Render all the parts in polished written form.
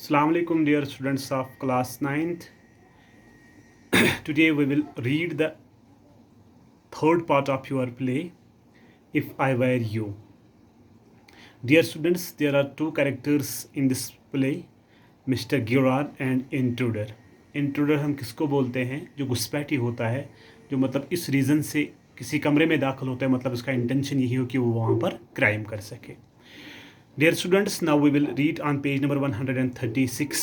Assalamu alaikum, dear students of class 9th. Today we will read the third part of your play, If I Were You. Dear students, there are two characters in this play, Mr. Girard and Intruder. Intruder हम किसको बोलते हैं? जो घुसपैठी होता है, जो मतलब इस रीज़न से किसी कमरे में दाखिल होता है, मतलब उसका इंटेंशन यही हो कि वो वहाँ पर क्राइम कर सके. Dear students, now we will read on page number 136.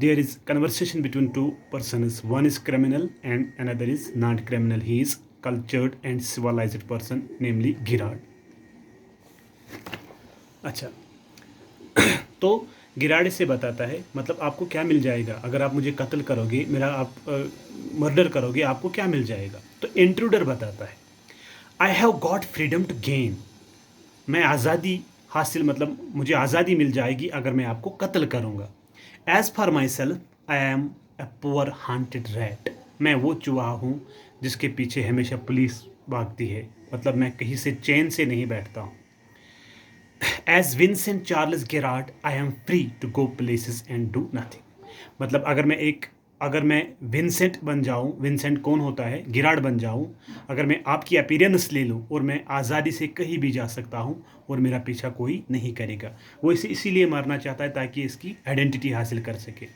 There is conversation between two persons. One is criminal and another is non-criminal. He is cultured and civilized person, namely गिराड. अच्छा, तो गिराड से बताता है मतलब आपको क्या मिल जाएगा अगर आप मुझे कत्ल करोगे, मेरा आप मर्डर करोगे, आपको क्या मिल जाएगा. तो इंट्रूडर बताता है I have got freedom to gain. मैं आज़ादी हासिल मतलब मुझे आज़ादी मिल जाएगी अगर मैं आपको कत्ल करूँगा. As for myself I am a poor haunted rat. मैं वो चूहा हूँ जिसके पीछे हमेशा पुलिस भागती है, मतलब मैं कहीं से चैन से नहीं बैठता हूँ. As Vincent Charles Girard I am free to go places and do nothing. मतलब अगर मैं विंसेंट बन जाऊँ, विंसेंट कौन होता है, गिरार्ड बन जाऊँ, अगर मैं आपकी अपीयरेंस ले लूँ और मैं आज़ादी से कहीं भी जा सकता हूँ और मेरा पीछा कोई नहीं करेगा. वो इसीलिए मारना चाहता है ताकि इसकी आइडेंटिटी हासिल कर सके.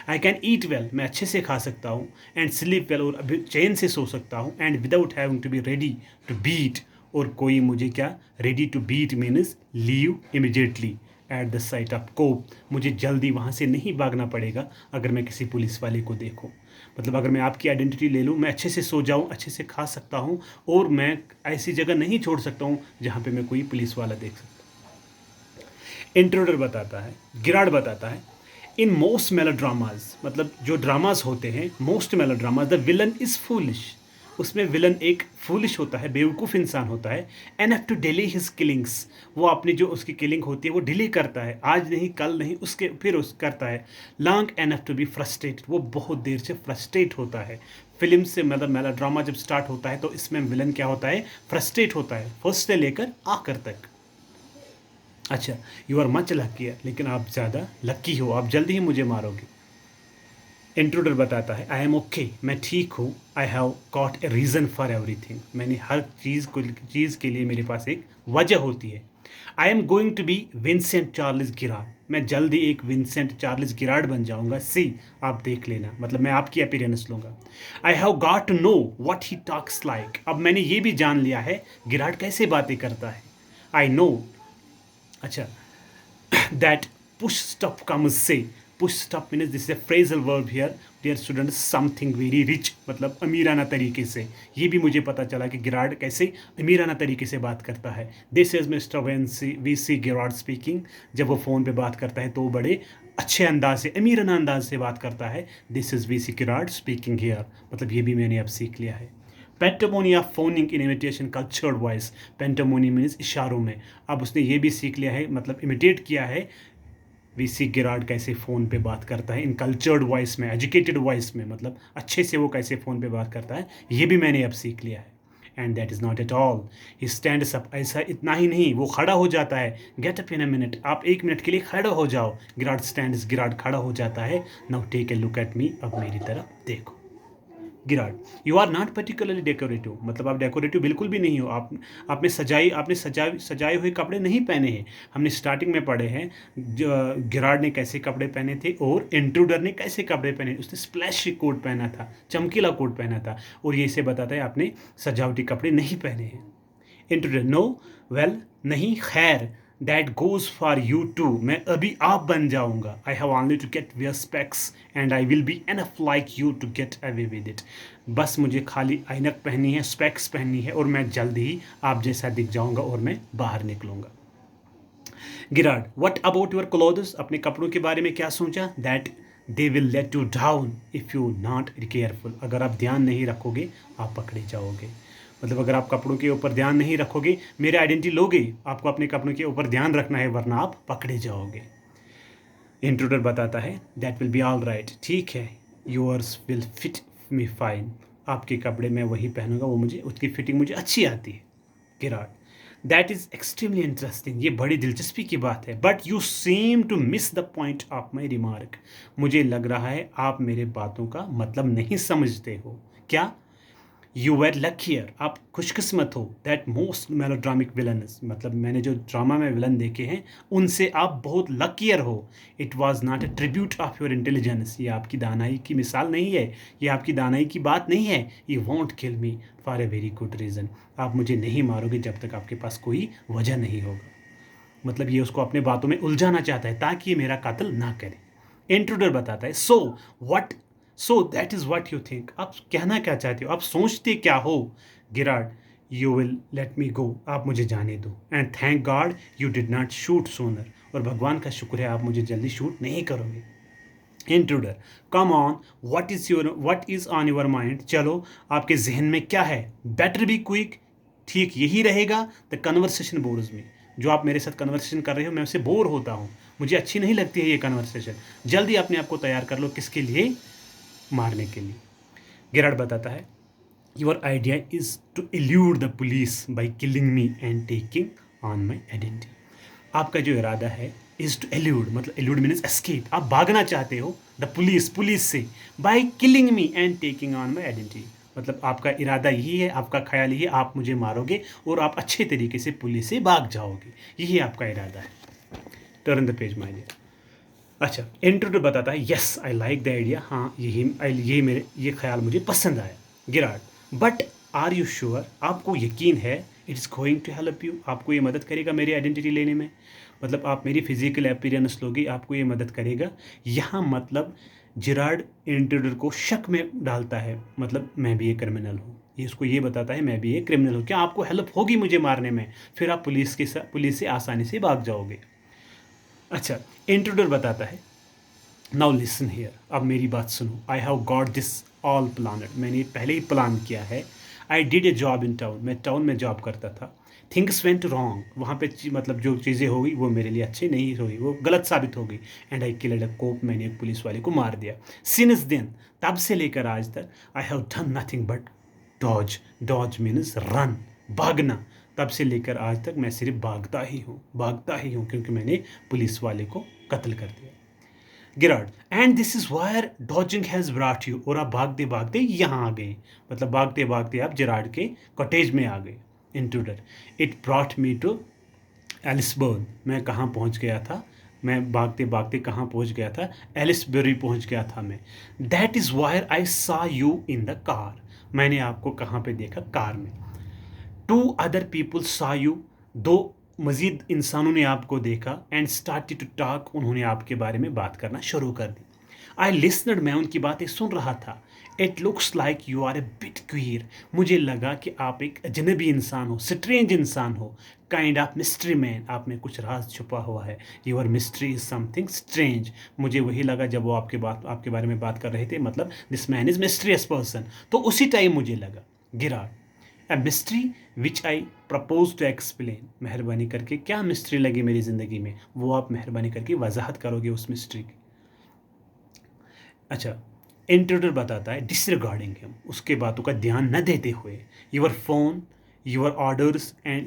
आई कैन ईट वेल, मैं अच्छे से खा सकता हूँ, एंड स्लीप वेल, और चैन से सो सकता हूँ, and without having to be ready to beat, और कोई मुझे क्या, ready to beat means leave immediately at the sight of cop. मुझे जल्दी वहाँ से नहीं भागना पड़ेगा अगर मैं किसी पुलिस वाले को देखूँ. मतलब अगर मैं आपकी आइडेंटिटी ले लूँ, मैं अच्छे से सो जाऊँ, अच्छे से खा सकता हूँ, और मैं ऐसी जगह नहीं छोड़ सकता हूँ जहाँ पे मैं कोई पुलिस वाला देख सकता. इंट्रोडर बताता है, गिरार्ड बताता है इन मोस्ट मेलोड्रामाज, मतलब जो ड्रामाज होते हैं, most melodramas the villain is foolish. उसमें विलन एक फूलिश होता है, बेवकूफ़ इंसान होता है. Enough to delay his killings, वो अपनी जो उसकी किलिंग होती है वो डिले करता है, आज नहीं कल नहीं, उसके फिर उस करता है. Long enough to be frustrated, वो बहुत देर से फ्रस्ट्रेट होता है. फिल्म से मतलब मेलोड्रामा जब स्टार्ट होता है तो इसमें विलन क्या होता है, फ्रस्ट्रेट होता है, फर्स्ट से लेकर आखिर तक. अच्छा, यू आर मच लकी, लेकिन आप ज़्यादा लकी हो, आप जल्दी ही मुझे मारोगे. इंट्रूडर बताता है आई एम ओके, मैं ठीक हूँ. आई have got a reason for everything, मैंने हर चीज़ के लिए मेरे पास एक वजह होती है. I am going to be Vincent Charles Girard, मैं जल्दी एक विंसेंट चार्ल्स गिरार्ड बन जाऊँगा. सी, आप देख लेना, मतलब मैं आपकी अपीयरेंस लूँगा. I have got to know what he talks like, अब मैंने ये भी जान लिया है गिरार्ड कैसे बातें करता है. आई नो, अच्छा, दैट पुश स्टॉप कम्स से, push stop means this is a phrasal verb here dear students, something very rich, मतलब अमीराना तरीके से. ये भी मुझे पता चला कि गिरार्ड कैसे अमीराना तरीके से बात करता है. This is mister V C Girard speaking, जब वो फ़ोन पे बात करता है तो वो बड़े अच्छे अंदाज से, अमीराना अंदाज से बात करता है. This is V C Girard speaking here, मतलब ये भी मैंने अब सीख लिया है. Pantomime of phoning in imitation cultured voice, pantomime means इशारों में. अब उसने ये भी सीख लिया है, मतलब इमिटेट किया है वी सी गिरार्ड कैसे फ़ोन पे बात करता है इन कल्चर्ड वॉइस में, एजुकेटेड वॉइस में, मतलब अच्छे से वो कैसे फ़ोन पे बात करता है, ये भी मैंने अब सीख लिया है. And that is not at all, he stands up, ऐसा इतना ही नहीं, वो खड़ा हो जाता है. Get up in a minute, आप एक मिनट के लिए खड़ा हो जाओ. गिरार्ड स्टैंड्स, गिरार्ड खड़ा हो जाता है. Now take a look at me, अब मेरी तरफ देखो. Girard, you are not particularly decorative, मतलब आप डेकोरेटिव बिल्कुल भी नहीं हो. आपने सजाए हुए कपड़े नहीं पहने हैं. हमने स्टार्टिंग में पढ़े हैं गिरार्ड ने कैसे कपड़े पहने थे और इंट्रूडर ने कैसे कपड़े पहने. उसने स्प्लैश कोट पहना था, चमकीला कोट पहना था, और ये इसे बताता है आपने सजावटी कपड़े नहीं पहने हैं. इंट्रूडर, नो, वेल, नहीं, खैर, that goes for you too, मैं अभी आप बन जाऊंगा. I have only to get wear specs and I will be enough like you to get away with it. बस मुझे खाली ऐनक पहननी है, स्पेक्स पहननी है, और मैं जल्दी ही आप जैसा दिख जाऊंगा और मैं बाहर निकलूंगा. गिरार्ड, वट अबाउट योर क्लोथ्स, अपने कपड़ों के बारे में क्या सोचा. That they will let you down if you not careful, अगर आप ध्यान नहीं रखोगे आप पकड़े जाओगे. मतलब अगर आप कपड़ों के ऊपर ध्यान नहीं रखोगे, मेरे आइडेंटिटी लोगे, आपको अपने कपड़ों के ऊपर ध्यान रखना है, वरना आप पकड़े जाओगे. इंट्रूडर बताता है that will be all right, ठीक है, yours will fit me fine, आपके कपड़े मैं वही पहनूंगा, वो मुझे, उसकी फिटिंग मुझे अच्छी आती है. Girard, that is extremely interesting, ये बड़ी दिलचस्पी की बात है। But you seem to miss the point of my remark, मुझे लग रहा है आप मेरे बातों का मतलब नहीं समझते हो। क्या? यू वेर लकियर, आप खुशकिस्मत हो। दैट मोस्ट मेलोड्रामिक विलनस, मतलब मैंने जो ड्रामा में विलन देखे हैं उनसे आप बहुत लकियर हो। It was not a tribute of your intelligence, ये आपकी दानाई की मिसाल नहीं है, ये आपकी दानाई की बात नहीं है। You want kill me for a very good reason, आप मुझे नहीं मारोगे जब तक आपके पास कोई वजह नहीं होगा। मतलब ये उसको अपने बातों में उलझाना चाहता है ताकि ये मेरा कातिल ना करे। इंट्रूडर बताता है, so that is what you think, आप कहना क्या चाहते हो, आप सोचते क्या हो। Girard, you will let me go, आप मुझे जाने दो। And thank God you did not shoot sooner, और भगवान का शुक्र है आप मुझे जल्दी शूट नहीं करोगे। Intruder, come on, what is on your mind, चलो आपके जहन में क्या है। बेटर बी क्विक, ठीक यही रहेगा। द कन्वर्सेशन बोर्स मी, जो आप मेरे साथ कन्वर्सेशन कर रहे हो मैं उससे बोर होता हूँ, मुझे अच्छी नहीं लगती है ये कन्वर्सेशन। जल्दी अपने आप को तैयार कर लो, किसके लिए? मारने के लिए। गिराड बताता है, your idea is to elude the police by killing me and taking on my identity, आपका जो इरादा है इज टू एल्यूड, मतलब एल्यूड मीन्स एस्केप, आप भागना चाहते हो द पुलिस से, by killing me and taking on my identity, मतलब आपका इरादा यही है, आपका ख्याल यही है, आप मुझे मारोगे और आप अच्छे तरीके से पुलिस से भाग जाओगे, यही आपका इरादा है। Turn the page my dear. अच्छा, इंट्रोडर बताता है, yes I like the idea, हाँ ये ख्याल मुझे पसंद आया। Girard, but are you sure, आपको यकीन है it is going to help you, आपको ये मदद करेगा मेरी आइडेंटिटी लेने में, मतलब आप मेरी फिजिकल अपीयरेंस लोगे, आपको ये मदद करेगा। यहाँ मतलब जिराड इंट्रोडर को शक में डालता है, मतलब मैं भी एक क्रिमिनल हूँ, ये उसको ये बताता है मैं भी एक क्रिमिनल हूँ, क्या आपको हेल्प होगी मुझे मारने में, फिर आप पुलिस से आसानी से भाग जाओगे। अच्छा, इंट्रोडर बताता है, नाउ लिसन हियर, अब मेरी बात सुनो, आई have got this all planned, मैंने पहले ही प्लान किया है। I did a job in town, मैं टाउन में जॉब करता था। थिंग्स वेंट रॉन्ग, वहाँ पे मतलब जो चीज़ें हो गई वो मेरे लिए अच्छी नहीं हुई, वो गलत साबित हो गई। एंड आई किल्ड अ कोप, मैंने एक पुलिस वाले को मार दिया। सिंस देन, तब से लेकर आज तक, I have done nothing but dodge, dodge means run, भागना, तब से लेकर आज तक मैं सिर्फ भागता ही हूँ क्योंकि मैंने पुलिस वाले को कत्ल कर दिया। Girard, and this is wire dodging has brought you, और आप भागते भागते यहाँ आ गए, मतलब भागते भागते आप जिराड के कॉटेज में आ गए। Intruder, it brought me to Ellisburn, मैं कहाँ पहुँच गया था, मैं भागते भागते कहाँ पहुँच गया था, एलिसबरी पहुँच गया था मैं। दैट इज़ वायर आई सा यू इन द कार, मैंने आपको कहाँ पे देखा, कार में। टू अदर पीपल सा यू, दो मज़ीद इंसानों ने आपको देखा। एंड स्टार्टेड टू टॉक, उन्होंने आपके बारे में बात करना शुरू कर दी। आई लिसनड, मैं उनकी बातें सुन रहा था। It looks like you are a bit queer, मुझे लगा कि आप एक अजनबी इंसान हो, स्ट्रेंज इंसान हो। काइंड ऑफ मिस्ट्री मैन, आप में कुछ राज छुपा हुआ है। Your mystery is something strange, मुझे वही लगा जब वो आपके बारे में बात कर रहे थे, मतलब this man is mysterious person, तो उसी टाइम मुझे लगा। गिरा, a mystery which I propose to explain, मेहरबानी करके क्या मिस्ट्री लगी मेरी ज़िंदगी में, वो आप मेहरबानी करके वजाहत करोगे उस मिस्ट्री की। अच्छा, इंट्रोडर बताता है, डिसरिगार्डिंग हिम, उसके बातों का ध्यान न देते हुए। Your phone your orders and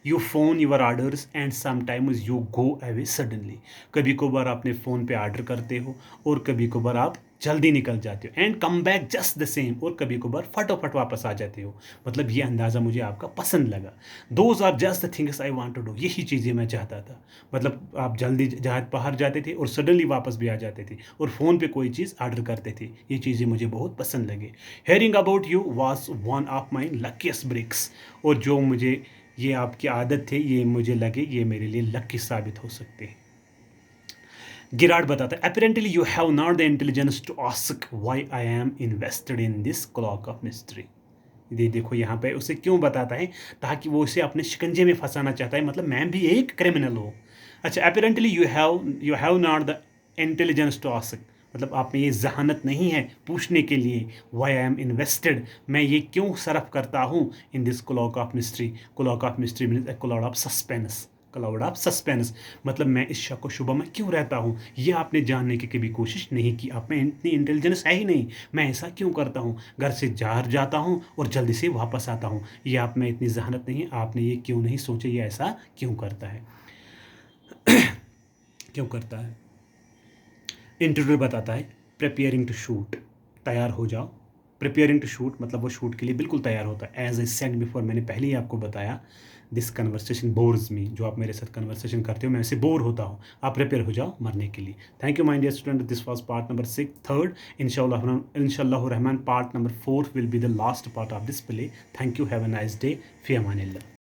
you phone your orders and sometimes you go away suddenly, कभी कभार अपने फ़ोन पे ऑर्डर करते हो और कभी कभार आप जल्दी निकल जाते हो। And come back just the same, और कभी कभार फटोफट वापस आ जाते हो, मतलब ये अंदाज़ा मुझे आपका पसंद लगा। Those are just the things I want to do, यही चीज़ें मैं चाहता था, मतलब आप जल्दी जहाज बाहर जाते थे और सडनली वापस भी आ जाते थे और फ़ोन पे कोई चीज़ ऑर्डर करते थे, ये चीज़ें मुझे बहुत पसंद लगे। Hearing about you was one of my luckiest breaks, और जो मुझे ये आपकी आदत थे ये मुझे लगे ये मेरे लिए लकी साबित हो सकते हैं। गिराड बताता है, apparently you have not the intelligence to ask why I am invested in this cloak of mystery. ये देखो यहाँ पे उसे क्यों बताता है, ताकि वो उसे अपने शिकंजे में फंसाना चाहता है, मतलब मैं भी एक क्रिमिनल हूँ। अच्छा, apparently you have not the intelligence to ask, मतलब आप में ये जहानत नहीं है पूछने के लिए, वाई आई एम इन्वेस्टेड, मैं ये क्यों सर्फ करता हूँ, इन this cloak of mystery. Clock of mystery means a clock of suspense, cloud of suspense, मतलब मैं इस शक व शुबा में क्यों रहता हूँ, ये आपने जानने की कभी कोशिश नहीं की। आप में इतनी इंटेलिजेंस है ही नहीं, मैं ऐसा क्यों करता हूँ, घर से बाहर जाता हूँ और जल्दी से वापस आता हूँ, ये आप में इतनी जहानत नहीं है, आपने ये क्यों नहीं सोचा, ये ऐसा क्यों करता है, क्यों करता है। इंटरव्यू बताता है प्रिपेयरिंग टू शूट, तैयार हो जाओ। प्रिपेयरिंग टू शूट मतलब वो शूट के लिए बिल्कुल तैयार होता है। एज ए सेड बिफोर, मैंने पहले ही आपको बताया, दिस कन्वर्सेशन बोर्स मी, जो आप मेरे साथ कन्वर्सेशन करते हो मैं ऐसे बोर होता हूँ, आप प्रिपेयर हो जाओ मरने के लिए। Thank you my dear student, this was part number 6 third. इंशाल्लाह रहमान part number 4 will be the last part of this play. Thank you, have a nice day, फी अमानिल्लाह।